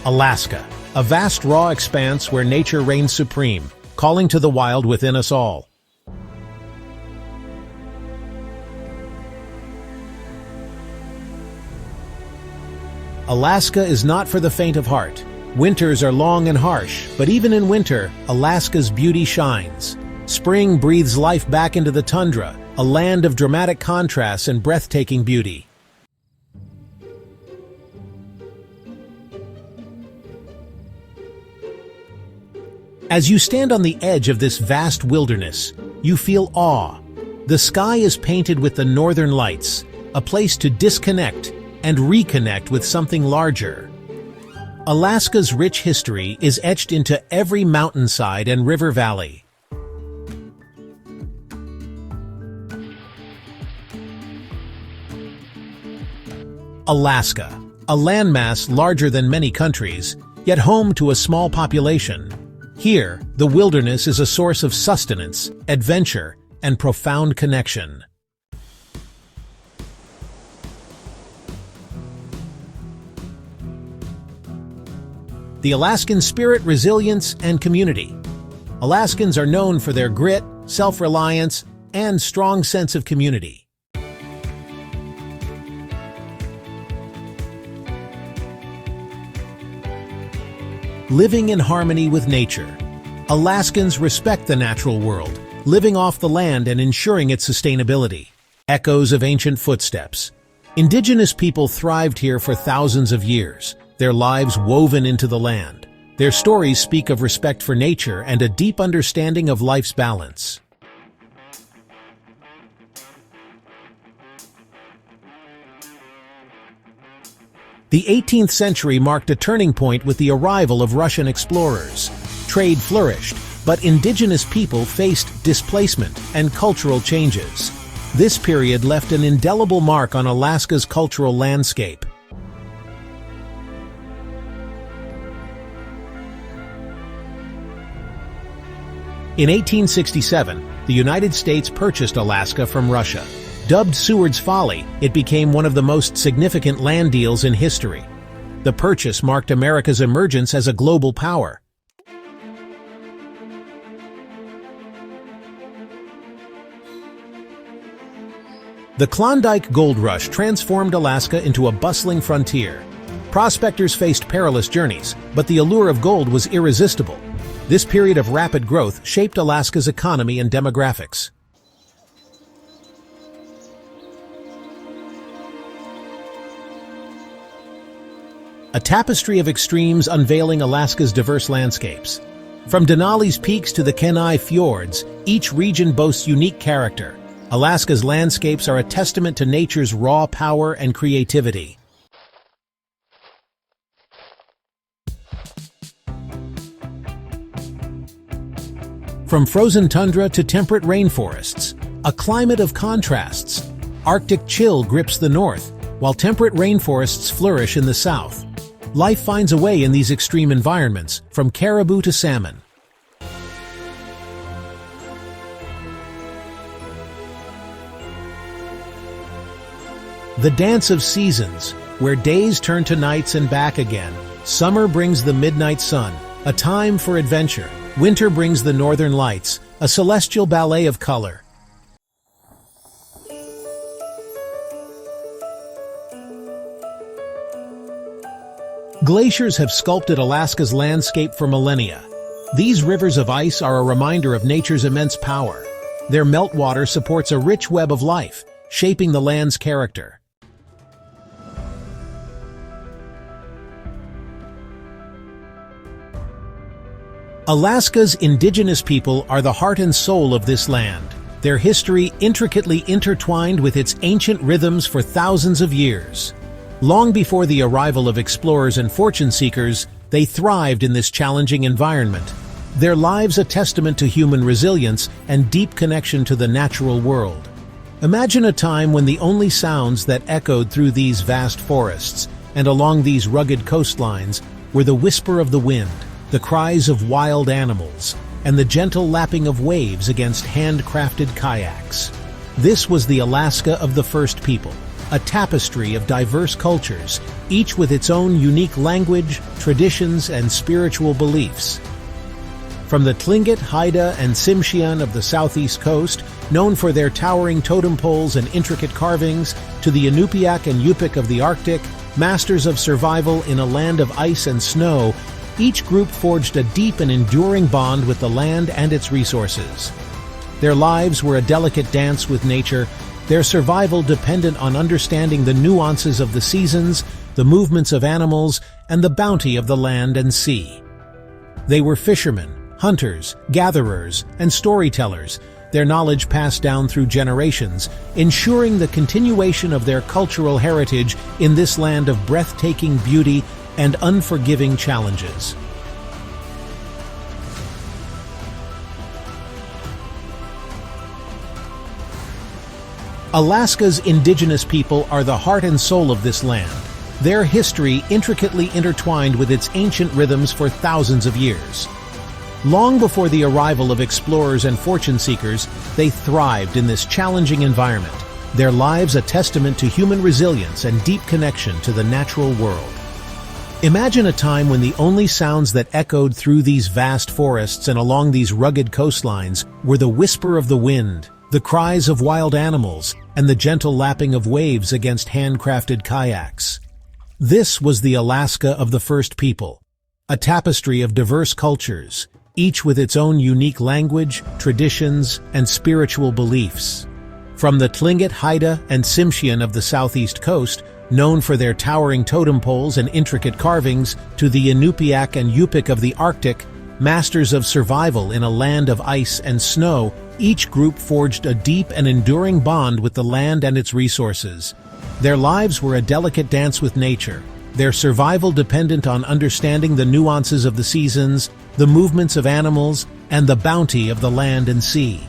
Alaska, a vast raw expanse where nature reigns supreme, calling to the wild within us all. Alaska is not for the faint of heart. Winters are long and harsh, but even in winter, Alaska's beauty shines. Spring breathes life back into the tundra, a land of dramatic contrasts and breathtaking beauty. As you stand on the edge of this vast wilderness, you feel awe. The sky is painted with the northern lights, a place to disconnect and reconnect with something larger. Alaska's rich history is etched into every mountainside and river valley. Alaska, a landmass larger than many countries, yet home to a small population. Here, the wilderness is a source of sustenance, adventure, and profound connection. The Alaskan spirit, resilience, and community. Alaskans are known for their grit, self-reliance, and strong sense of community. Living in harmony with nature. Alaskans respect the natural world, living off the land and ensuring its sustainability. Echoes of ancient footsteps. Indigenous people thrived here for thousands of years, their lives woven into the land. Their stories speak of respect for nature and a deep understanding of life's balance. The 18th century marked a turning point with the arrival of Russian explorers. Trade flourished, but indigenous people faced displacement and cultural changes. This period left an indelible mark on Alaska's cultural landscape. In 1867, the United States purchased Alaska from Russia. Dubbed Seward's Folly, it became one of the most significant land deals in history. The purchase marked America's emergence as a global power. The Klondike Gold Rush transformed Alaska into a bustling frontier. Prospectors faced perilous journeys, but the allure of gold was irresistible. This period of rapid growth shaped Alaska's economy and demographics. A tapestry of extremes unveiling Alaska's diverse landscapes. From Denali's peaks to the Kenai fjords, each region boasts unique character. Alaska's landscapes are a testament to nature's raw power and creativity. From frozen tundra to temperate rainforests, a climate of contrasts. Arctic chill grips the north, while temperate rainforests flourish in the south. Life finds a way in these extreme environments, from caribou to salmon. The dance of seasons, where days turn to nights and back again. Summer brings the midnight sun, a time for adventure. Winter brings the northern lights, a celestial ballet of color. Glaciers have sculpted Alaska's landscape for millennia. These rivers of ice are a reminder of nature's immense power. Their meltwater supports a rich web of life, shaping the land's character. Alaska's indigenous people are the heart and soul of this land, their history intricately intertwined with its ancient rhythms for thousands of years. Long before the arrival of explorers and fortune seekers, they thrived in this challenging environment. Their lives a testament to human resilience and deep connection to the natural world. Imagine a time when the only sounds that echoed through these vast forests and along these rugged coastlines were the whisper of the wind, the cries of wild animals, and the gentle lapping of waves against handcrafted kayaks. This was the Alaska of the first people, a tapestry of diverse cultures, each with its own unique language, traditions, and spiritual beliefs. From the Tlingit, Haida, and Tsimshian of the southeast coast, known for their towering totem poles and intricate carvings, to the Inupiaq and Yupik of the Arctic, masters of survival in a land of ice and snow, each group forged a deep and enduring bond with the land and its resources. Their lives were a delicate dance with nature, their survival dependent on understanding the nuances of the seasons, the movements of animals, and the bounty of the land and sea. They were fishermen, hunters, gatherers, and storytellers, their knowledge passed down through generations, ensuring the continuation of their cultural heritage in this land of breathtaking beauty and unforgiving challenges. Alaska's indigenous people are the heart and soul of this land, their history intricately intertwined with its ancient rhythms for thousands of years. Long before the arrival of explorers and fortune seekers, they thrived in this challenging environment, their lives a testament to human resilience and deep connection to the natural world. Imagine a time when the only sounds that echoed through these vast forests and along these rugged coastlines were the whisper of the wind, the cries of wild animals, and the gentle lapping of waves against handcrafted kayaks. This was the Alaska of the first people, a tapestry of diverse cultures, each with its own unique language, traditions, and spiritual beliefs. From the Tlingit, Haida, and Tsimshian of the southeast coast, known for their towering totem poles and intricate carvings, to the Inupiaq and Yupik of the Arctic, masters of survival in a land of ice and snow, each group forged a deep and enduring bond with the land and its resources. Their lives were a delicate dance with nature, their survival dependent on understanding the nuances of the seasons, the movements of animals, and the bounty of the land and sea.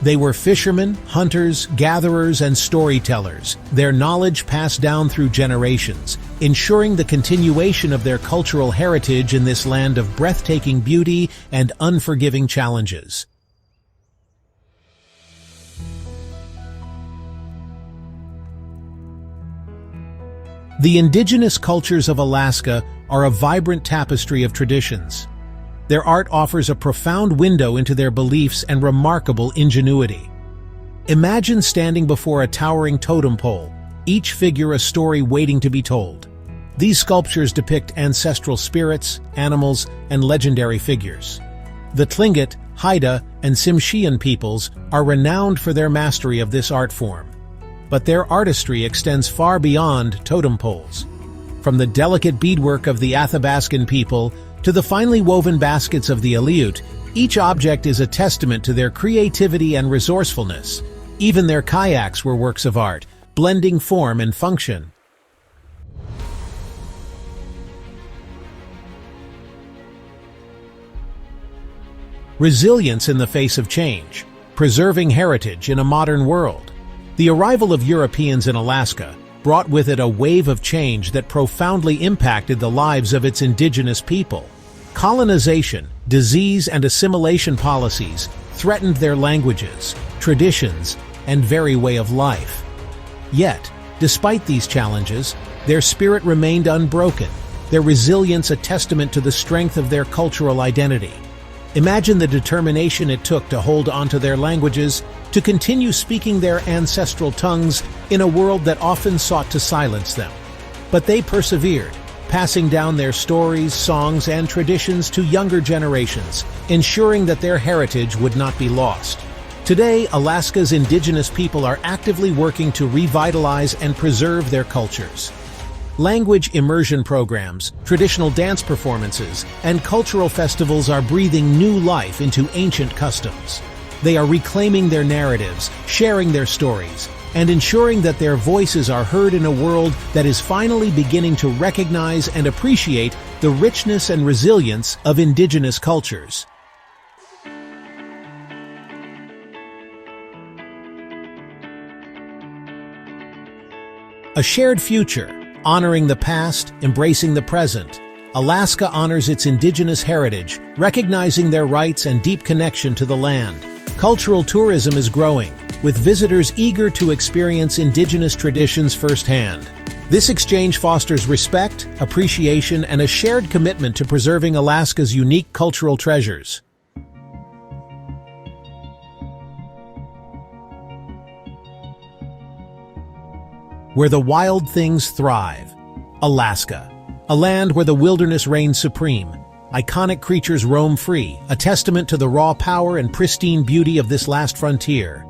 They were fishermen, hunters, gatherers, and storytellers, their knowledge passed down through generations, ensuring the continuation of their cultural heritage in this land of breathtaking beauty and unforgiving challenges. The indigenous cultures of Alaska are a vibrant tapestry of traditions. Their art offers a profound window into their beliefs and remarkable ingenuity. Imagine standing before a towering totem pole, each figure a story waiting to be told. These sculptures depict ancestral spirits, animals, and legendary figures. The Tlingit, Haida, and Tsimshian peoples are renowned for their mastery of this art form. But their artistry extends far beyond totem poles. From the delicate beadwork of the Athabascan people to the finely woven baskets of the Aleut, each object is a testament to their creativity and resourcefulness. Even their kayaks were works of art, blending form and function. Resilience in the face of change, preserving heritage in a modern world. The arrival of Europeans in Alaska brought with it a wave of change that profoundly impacted the lives of its indigenous people. Colonization, disease, and assimilation policies threatened their languages, traditions, and very way of life. Yet, despite these challenges, their spirit remained unbroken, their resilience a testament to the strength of their cultural identity. Imagine the determination it took to hold onto their languages, to continue speaking their ancestral tongues in a world that often sought to silence them. But they persevered, passing down their stories, songs, and traditions to younger generations, ensuring that their heritage would not be lost. Today, Alaska's indigenous people are actively working to revitalize and preserve their cultures. Language immersion programs, traditional dance performances, and cultural festivals are breathing new life into ancient customs. They are reclaiming their narratives, sharing their stories, and ensuring that their voices are heard in a world that is finally beginning to recognize and appreciate the richness and resilience of indigenous cultures. A shared future, honoring the past, embracing the present. Alaska honors its indigenous heritage, recognizing their rights and deep connection to the land. Cultural tourism is growing, with visitors eager to experience indigenous traditions firsthand. This exchange fosters respect, appreciation, and a shared commitment to preserving Alaska's unique cultural treasures. Where the wild things thrive. Alaska, a land where the wilderness reigns supreme. Iconic creatures roam free, a testament to the raw power and pristine beauty of this last frontier.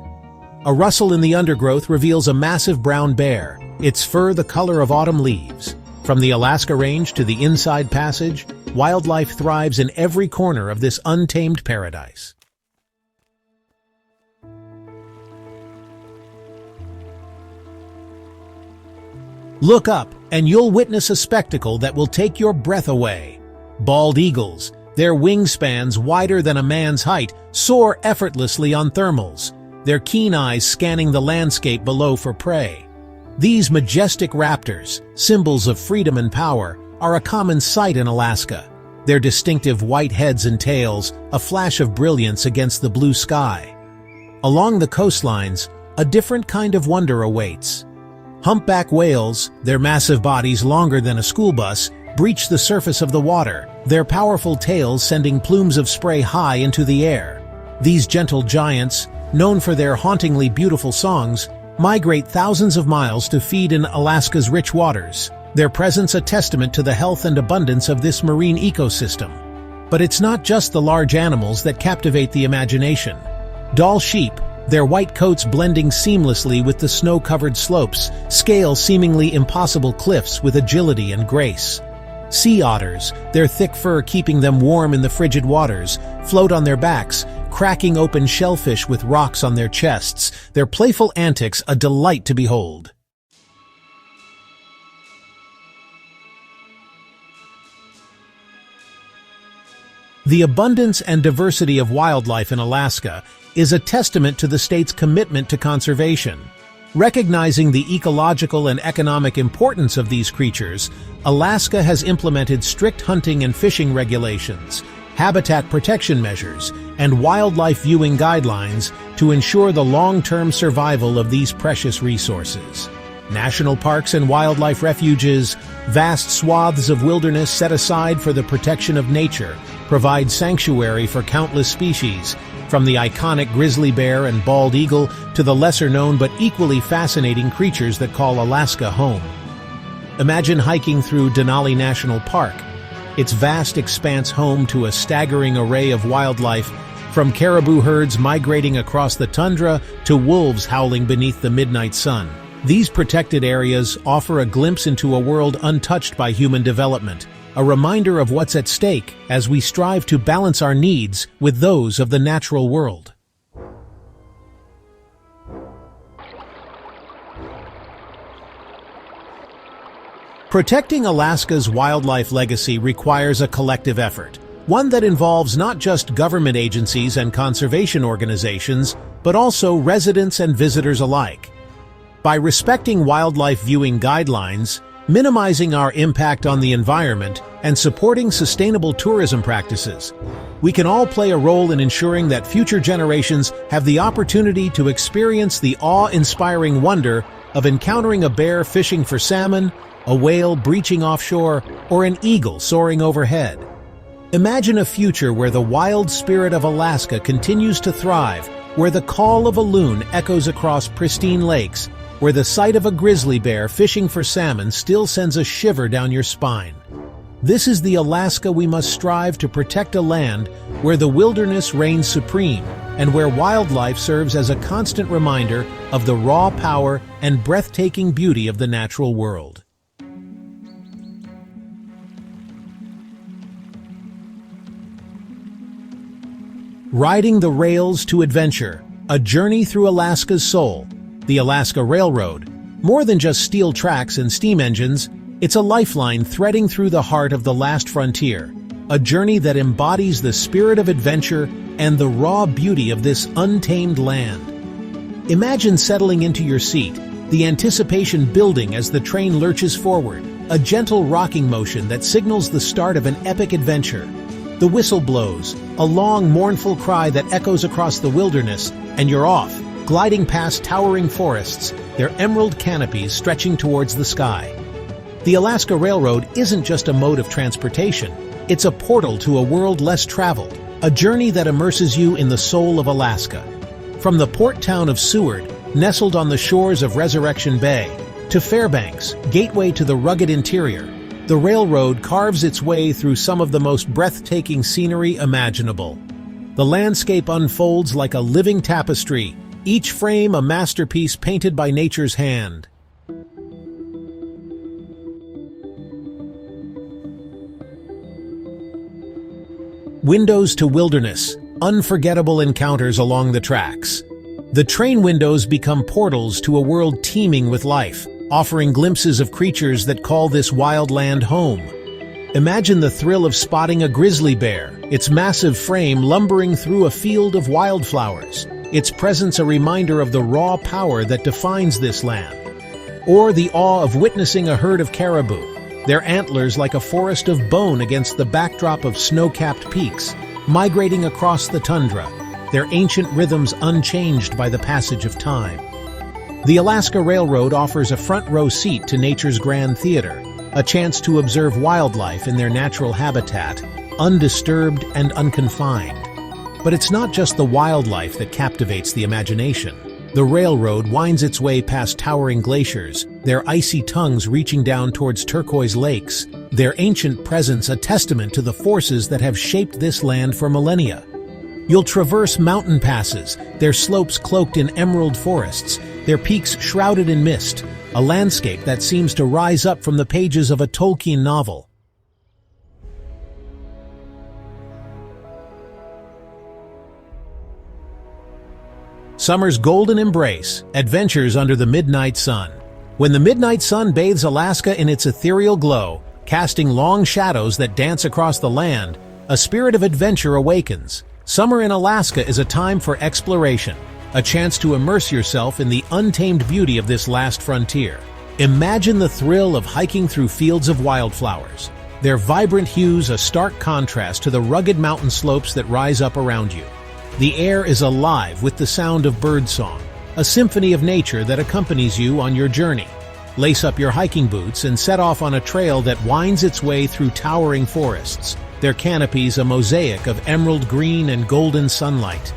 A rustle in the undergrowth reveals a massive brown bear, its fur the color of autumn leaves. From the Alaska Range to the Inside Passage, wildlife thrives in every corner of this untamed paradise. Look up, and you'll witness a spectacle that will take your breath away. Bald eagles, their wingspans wider than a man's height, soar effortlessly on thermals, their keen eyes scanning the landscape below for prey. These majestic raptors, symbols of freedom and power, are a common sight in Alaska. Their distinctive white heads and tails, a flash of brilliance against the blue sky. Along the coastlines, a different kind of wonder awaits. Humpback whales, their massive bodies longer than a school bus, breach the surface of the water, their powerful tails sending plumes of spray high into the air. These gentle giants, known for their hauntingly beautiful songs, migrate thousands of miles to feed in Alaska's rich waters, their presence a testament to the health and abundance of this marine ecosystem. But it's not just the large animals that captivate the imagination. Dall sheep, their white coats blending seamlessly with the snow-covered slopes, scale seemingly impossible cliffs with agility and grace. Sea otters, their thick fur keeping them warm in the frigid waters, float on their backs, cracking open shellfish with rocks on their chests, their playful antics a delight to behold. The abundance and diversity of wildlife in Alaska is a testament to the state's commitment to conservation. Recognizing the ecological and economic importance of these creatures, Alaska has implemented strict hunting and fishing regulations, habitat protection measures, and wildlife viewing guidelines to ensure the long-term survival of these precious resources. National parks and wildlife refuges, vast swaths of wilderness set aside for the protection of nature, provide sanctuary for countless species, from the iconic grizzly bear and bald eagle to the lesser-known but equally fascinating creatures that call Alaska home. Imagine hiking through Denali National Park, its vast expanse home to a staggering array of wildlife, from caribou herds migrating across the tundra to wolves howling beneath the midnight sun. These protected areas offer a glimpse into a world untouched by human development, a reminder of what's at stake as we strive to balance our needs with those of the natural world. Protecting Alaska's wildlife legacy requires a collective effort, one that involves not just government agencies and conservation organizations, but also residents and visitors alike. By respecting wildlife viewing guidelines, minimizing our impact on the environment, and supporting sustainable tourism practices, we can all play a role in ensuring that future generations have the opportunity to experience the awe-inspiring wonder of encountering a bear fishing for salmon, a whale breaching offshore, or an eagle soaring overhead. Imagine a future where the wild spirit of Alaska continues to thrive, where the call of a loon echoes across pristine lakes, where the sight of a grizzly bear fishing for salmon still sends a shiver down your spine. This is the Alaska we must strive to protect, a land where the wilderness reigns supreme and where wildlife serves as a constant reminder of the raw power and breathtaking beauty of the natural world. Riding the rails to adventure, a journey through Alaska's soul. The Alaska Railroad, more than just steel tracks and steam engines, it's a lifeline threading through the heart of the last frontier, a journey that embodies the spirit of adventure and the raw beauty of this untamed land. Imagine settling into your seat, the anticipation building as the train lurches forward, a gentle rocking motion that signals the start of an epic adventure. The whistle blows, a long, mournful cry that echoes across the wilderness, and you're off, gliding past towering forests, their emerald canopies stretching towards the sky. The Alaska Railroad isn't just a mode of transportation, it's a portal to a world less traveled, a journey that immerses you in the soul of Alaska. From the port town of Seward, nestled on the shores of Resurrection Bay, to Fairbanks, gateway to the rugged interior, the railroad carves its way through some of the most breathtaking scenery imaginable. The landscape unfolds like a living tapestry, each frame a masterpiece painted by nature's hand. Windows to wilderness, unforgettable encounters along the tracks. The train windows become portals to a world teeming with life, offering glimpses of creatures that call this wild land home. Imagine the thrill of spotting a grizzly bear, its massive frame lumbering through a field of wildflowers, its presence a reminder of the raw power that defines this land. Or the awe of witnessing a herd of caribou, their antlers like a forest of bone against the backdrop of snow-capped peaks, migrating across the tundra, their ancient rhythms unchanged by the passage of time. The Alaska Railroad offers a front-row seat to nature's grand theater, a chance to observe wildlife in their natural habitat, undisturbed and unconfined. But it's not just the wildlife that captivates the imagination. The railroad winds its way past towering glaciers, their icy tongues reaching down towards turquoise lakes, their ancient presence a testament to the forces that have shaped this land for millennia. You'll traverse mountain passes, their slopes cloaked in emerald forests, their peaks shrouded in mist, a landscape that seems to rise up from the pages of a Tolkien novel. Summer's golden embrace, adventures under the midnight sun. When the midnight sun bathes Alaska in its ethereal glow, casting long shadows that dance across the land, a spirit of adventure awakens. Summer in Alaska is a time for exploration, a chance to immerse yourself in the untamed beauty of this last frontier. Imagine the thrill of hiking through fields of wildflowers, their vibrant hues a stark contrast to the rugged mountain slopes that rise up around you. The air is alive with the sound of birdsong, a symphony of nature that accompanies you on your journey. Lace up your hiking boots and set off on a trail that winds its way through towering forests, their canopies a mosaic of emerald green and golden sunlight.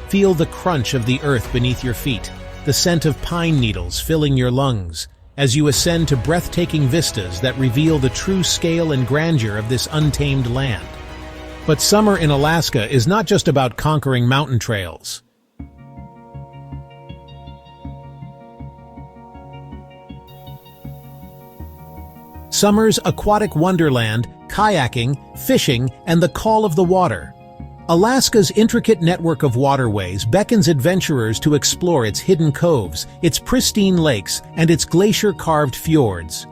Feel the crunch of the earth beneath your feet, the scent of pine needles filling your lungs, as you ascend to breathtaking vistas that reveal the true scale and grandeur of this untamed land. But summer in Alaska is not just about conquering mountain trails. Summer's aquatic wonderland, kayaking, fishing, and the call of the water. Alaska's intricate network of waterways beckons adventurers to explore its hidden coves, its pristine lakes, and its glacier-carved fjords.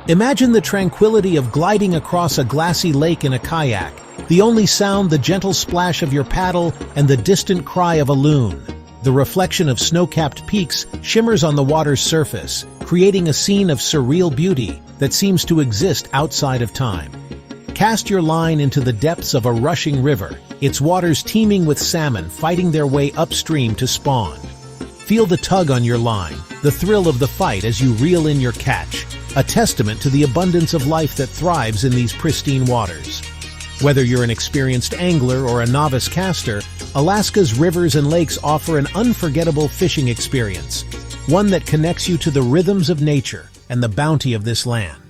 Imagine the tranquility of gliding across a glassy lake in a kayak, the only sound the gentle splash of your paddle and the distant cry of a loon. The reflection of snow-capped peaks shimmers on the water's surface, creating a scene of surreal beauty that seems to exist outside of time. Cast your line into the depths of a rushing river, its waters teeming with salmon fighting their way upstream to spawn. Feel the tug on your line, the thrill of the fight as you reel in your catch, a testament to the abundance of life that thrives in these pristine waters. Whether you're an experienced angler or a novice caster, Alaska's rivers and lakes offer an unforgettable fishing experience, one that connects you to the rhythms of nature and the bounty of this land.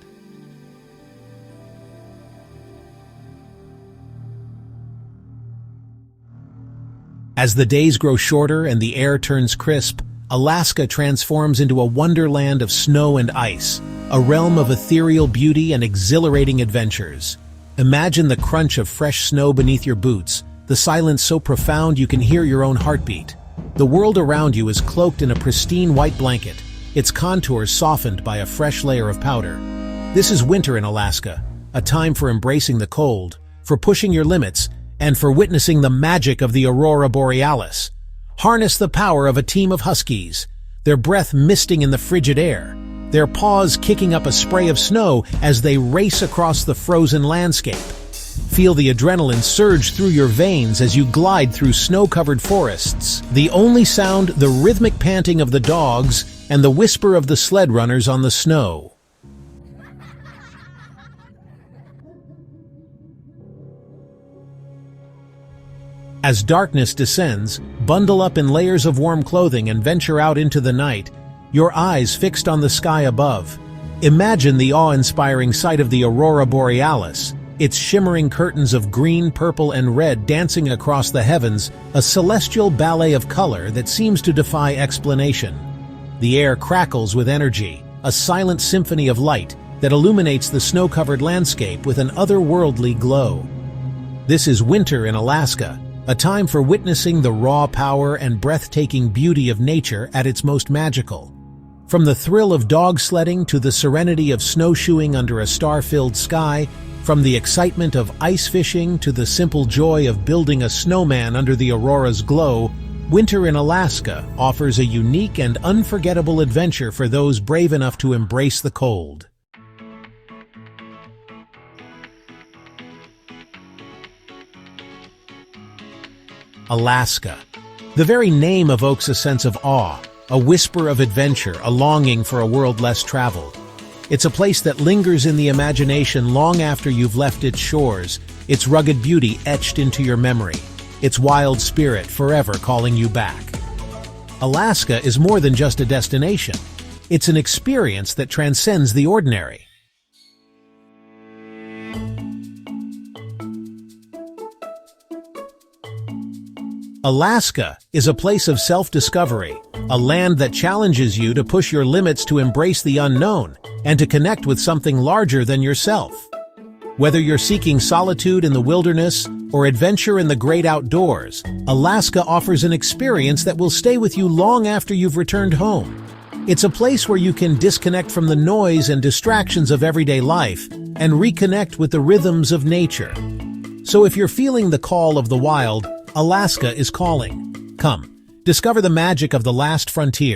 As the days grow shorter and the air turns crisp, Alaska transforms into a wonderland of snow and ice, a realm of ethereal beauty and exhilarating adventures. Imagine the crunch of fresh snow beneath your boots, the silence so profound you can hear your own heartbeat. The world around you is cloaked in a pristine white blanket, its contours softened by a fresh layer of powder. This is winter in Alaska, a time for embracing the cold, for pushing your limits, and for witnessing the magic of the aurora borealis. Harness the power of a team of huskies, their breath misting in the frigid air, their paws kicking up a spray of snow as they race across the frozen landscape. Feel the adrenaline surge through your veins as you glide through snow-covered forests. The only sound, the rhythmic panting of the dogs and the whisper of the sled runners on the snow. As darkness descends, bundle up in layers of warm clothing and venture out into the night, your eyes fixed on the sky above. Imagine the awe-inspiring sight of the aurora borealis, its shimmering curtains of green, purple, and red dancing across the heavens, a celestial ballet of color that seems to defy explanation. The air crackles with energy, a silent symphony of light that illuminates the snow-covered landscape with an otherworldly glow. This is winter in Alaska, a time for witnessing the raw power and breathtaking beauty of nature at its most magical. From the thrill of dog sledding to the serenity of snowshoeing under a star-filled sky, from the excitement of ice fishing to the simple joy of building a snowman under the aurora's glow, winter in Alaska offers a unique and unforgettable adventure for those brave enough to embrace the cold. Alaska. The very name evokes a sense of awe, a whisper of adventure, a longing for a world less traveled. It's a place that lingers in the imagination long after you've left its shores, its rugged beauty etched into your memory, its wild spirit forever calling you back. Alaska is more than just a destination. It's an experience that transcends the ordinary. Alaska is a place of self-discovery, a land that challenges you to push your limits to embrace the unknown and to connect with something larger than yourself. Whether you're seeking solitude in the wilderness or adventure in the great outdoors, Alaska offers an experience that will stay with you long after you've returned home. It's a place where you can disconnect from the noise and distractions of everyday life and reconnect with the rhythms of nature. So if you're feeling the call of the wild, Alaska is calling. Come, discover the magic of the last frontier.